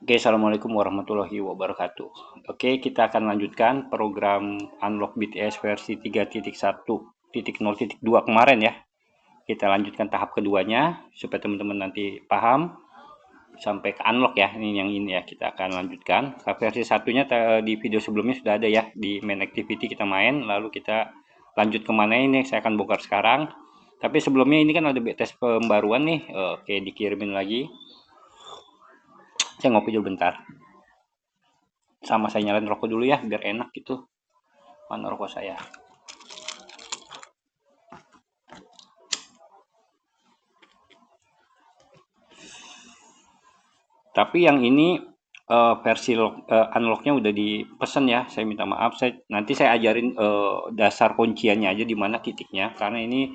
Oke, Assalamualaikum warahmatullahi wabarakatuh. Oke, kita akan lanjutkan program Unlock BTS versi 3.1.0.2 kemarin ya. Kita lanjutkan tahap keduanya supaya teman-teman nanti paham sampai ke unlock ya. Ini yang ini ya, kita akan lanjutkan. Versi satunya di video sebelumnya sudah ada ya, di main activity kita main, lalu kita lanjut kemana ini saya akan bongkar sekarang. Tapi sebelumnya ini kan ada BTS pembaruan nih. Oke, dikirimin lagi. Saya ngopi dulu bentar. Sama saya nyalain rokok dulu ya biar enak gitu. Mana rokok saya? Tapi yang ini versi unlocknya udah dipesan ya. Saya minta maaf. Nanti saya ajarin dasar kunciannya aja di mana titiknya. Karena ini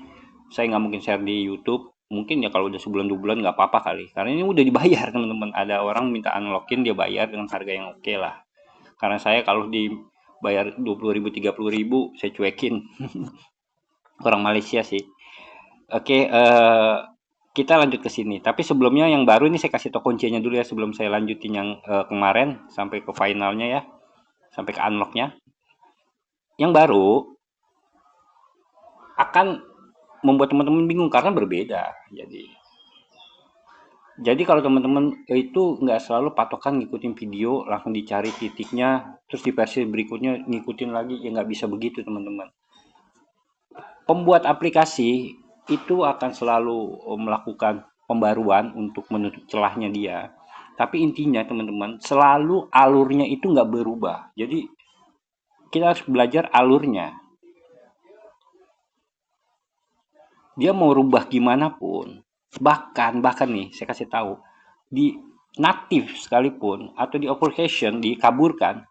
saya nggak mungkin share di YouTube. Mungkin ya kalau udah sebulan 2 bulan nggak apa-apa kali. Karena ini udah dibayar teman-teman. Ada orang minta unlockin dia bayar dengan harga yang oke lah. Karena saya kalau dibayar 20.000 30.000 saya cuekin. Orang Malaysia sih. Oke, kita lanjut ke sini. Tapi sebelumnya yang baru ini saya kasih tau kuncinya dulu ya sebelum saya lanjutin yang kemarin sampai ke finalnya ya, sampai ke unlocknya. Yang baru akan membuat teman-teman bingung karena berbeda. Jadi kalau teman-teman itu nggak selalu patokan ngikutin video langsung dicari titiknya, terus di versi berikutnya ngikutin lagi ya nggak bisa begitu teman-teman. Pembuat aplikasi itu akan selalu melakukan pembaruan untuk menutup celahnya dia. Tapi intinya teman-teman, selalu alurnya itu nggak berubah. Jadi kita harus belajar alurnya. Dia mau rubah gimana pun, bahkan nih saya kasih tahu di native sekalipun atau di application dikaburkan,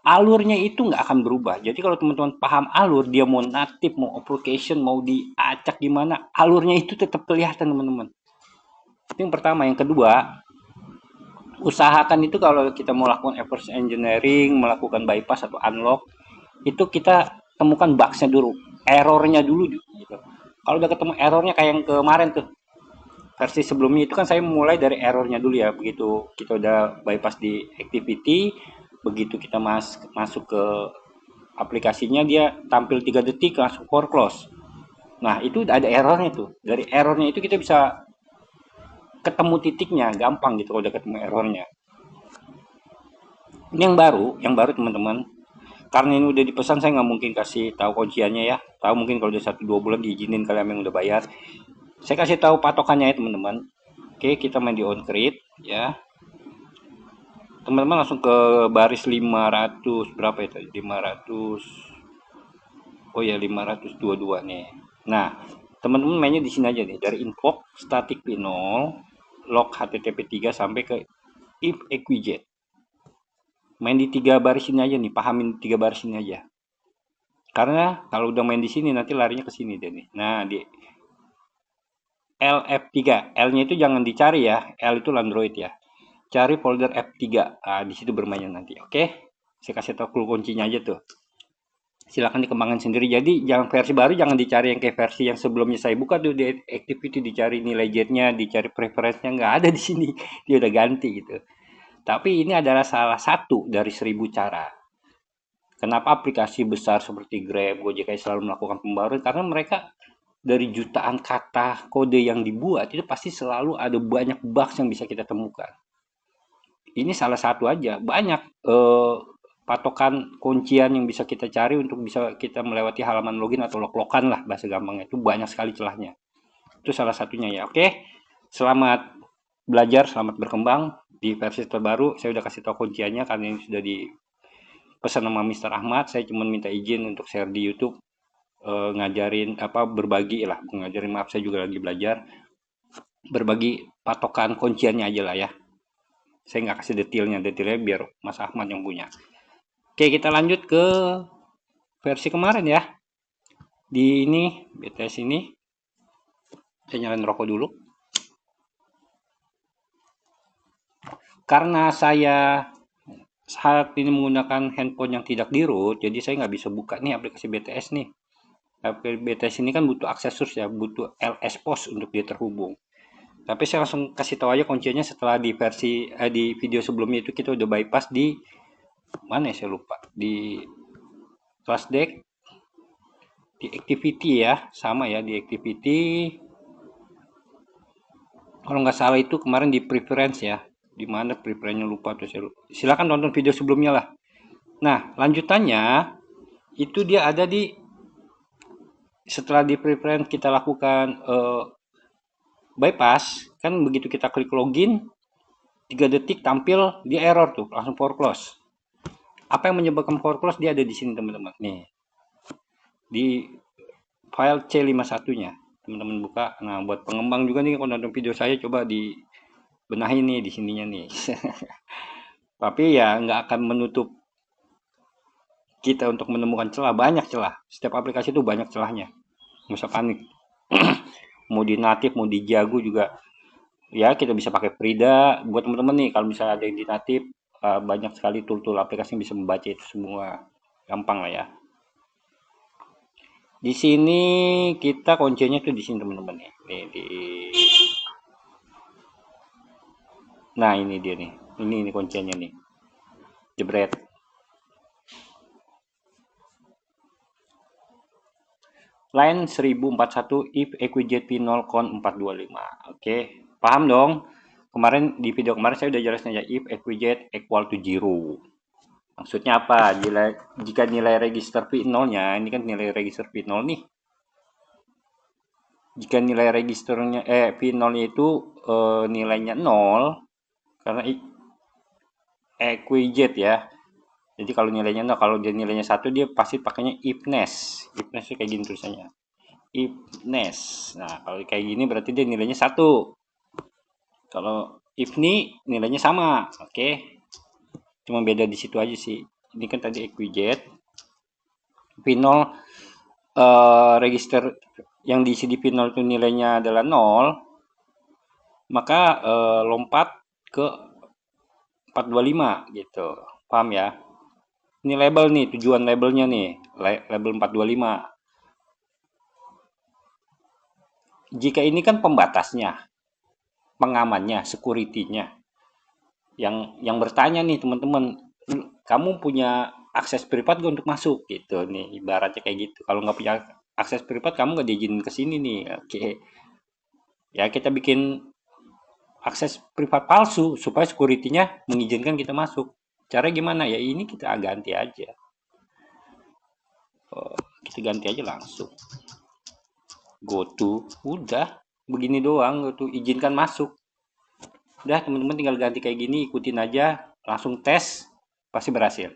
alurnya itu nggak akan berubah. Jadi kalau teman-teman paham alur, dia mau native, mau application, mau diacak gimana, alurnya itu tetap kelihatan teman-teman. Itu yang pertama. Yang kedua, usahakan itu kalau kita mau lakukan reverse engineering, melakukan bypass atau unlock, itu kita temukan bugsnya dulu, errornya dulu gitu. Kalau udah ketemu errornya kayak yang kemarin tuh, versi sebelumnya itu kan saya mulai dari errornya dulu ya. Begitu kita udah bypass di activity, begitu kita masuk ke aplikasinya dia tampil 3 detik langsung core close. Nah, itu ada errornya tuh. Dari errornya itu kita bisa ketemu titiknya, gampang gitu kalau udah ketemu errornya. Ini yang baru teman-teman. Karena ini udah dipesan, saya nggak mungkin kasih tahu kunciannya ya. Tahu mungkin kalau udah 1 2 bulan diizinin kalian yang udah bayar. Saya kasih tahu patokannya ya teman-teman. Oke, kita main di on-create ya. Teman-teman langsung ke baris 500 berapa itu? 500. Oh ya, 522 nih. Nah, teman-teman mainnya di sini aja nih. Dari invoke static p0 log http 3 sampai ke if equijet. Main di 3 baris ini aja nih, pahamin 3 baris ini aja. Karena kalau udah main di sini nanti larinya ke sini deh nih. Nah, di LF3, L-nya itu jangan dicari ya. L itu Android ya. Cari folder F3. Nah, di situ bermainnya nanti. Oke. Saya kasih tahu clue kuncinya aja tuh. Silakan dikembangkan sendiri. Jadi yang versi baru jangan dicari yang kayak versi yang sebelumnya saya buka tuh di activity, dicari nilai jetnya, dicari preferensinya, nggak ada di sini. Dia udah ganti gitu. Tapi ini adalah salah satu dari 1.000 cara. Kenapa aplikasi besar seperti Grab, Gojek selalu melakukan pembaruan? Karena mereka dari jutaan kata kode yang dibuat itu pasti selalu ada banyak bugs yang bisa kita temukan. Ini salah satu aja, banyak patokan kuncian yang bisa kita cari untuk bisa kita melewati halaman login atau log-logan lah bahasa gampangnya. Itu banyak sekali celahnya. Itu salah satunya ya. Oke, selamat belajar, selamat berkembang. Di versi terbaru saya udah kasih tahu kunciannya karena ini sudah dipesan sama Mister Ahmad. Saya cuma minta izin untuk share di YouTube, ngajarin apa, berbagi lah, ngajarin, maaf saya juga lagi belajar, berbagi patokan kunciannya aja lah ya. Saya nggak kasih detailnya biar Mas Ahmad yang punya. Oke, kita lanjut ke versi kemarin ya. Di ini BTS ini saya nyalain rokok dulu. Karena saya saat ini menggunakan handphone yang tidak di root, jadi saya nggak bisa buka nih aplikasi BTS nih. Aplikasi BTS ini kan butuh aksesus ya, butuh LS Post untuk dia terhubung. Tapi saya langsung kasih tahu aja kuncinya setelah di di video sebelumnya itu kita udah bypass di mana ya saya lupa. Di class deck, di activity ya, sama ya di activity. Kalau nggak salah itu kemarin di preference ya. Di mana preference-nya lupa tuh saya lupa. Silakan tonton video sebelumnya lah. Nah, lanjutannya itu dia ada di setelah di preference kita lakukan bypass, kan begitu kita klik login 3 detik tampil di error tuh, langsung foreclose. Apa yang menyebabkan foreclose dia ada di sini teman-teman. Nih, di file C51-nya. Teman-teman buka. Nah, buat pengembang juga nih kalau nonton video saya coba di benahin nih di sininya nih. Tapi ya nggak akan menutup kita untuk menemukan celah, banyak celah. Setiap aplikasi itu banyak celahnya. Nggak usah panik. Mau di natif, mau di Jago juga. Ya kita bisa pakai Frida. Buat teman-teman nih, kalau misalnya ada yang di natif, banyak sekali tool-tool aplikasi yang bisa membaca itu semua. Gampang lah ya. Di sini kita kuncinya tuh di sini teman-teman nih. Nah ini dia nih. Ini kuncinya nih. Jebret. Line 1041 if equijet p0 con 425. Oke, paham dong? Kemarin di video kemarin saya udah jelasin aja if equijet equal to 0. Maksudnya apa? Jika nilai register p0-nya, ini kan nilai register p0 nih. Jika nilai registernya p0-nya itu nilainya 0 karena equijet ya. Jadi kalau nilainya 0, kalau dia nilainya 1 dia pasti pakainya ifness. Ifness itu kayak gini tulisannya. Ifness. Nah, kalau kayak gini berarti dia nilainya 1. Kalau if nih nilainya sama, oke. Cuma beda di situ aja sih. Ini kan tadi equijet. P0 register yang diisi di P0 itu nilainya adalah 0, maka lompat ke 425 gitu. Paham ya? Ini label nih, tujuan labelnya nih, label 425. Jika ini kan pembatasnya, pengamannya, security-nya. Yang bertanya nih teman-teman, kamu punya akses privat gak untuk masuk gitu nih, ibaratnya kayak gitu. Kalau nggak punya akses privat kamu nggak diizinin ke sini nih. Oke. Ya kita bikin akses privat palsu supaya security-nya mengizinkan kita masuk. Cara gimana ya? Ini kita ganti aja. Kita ganti aja langsung. Go to, udah begini doang, go to izinkan masuk. Udah teman-teman tinggal ganti kayak gini, ikutin aja, langsung tes, pasti berhasil.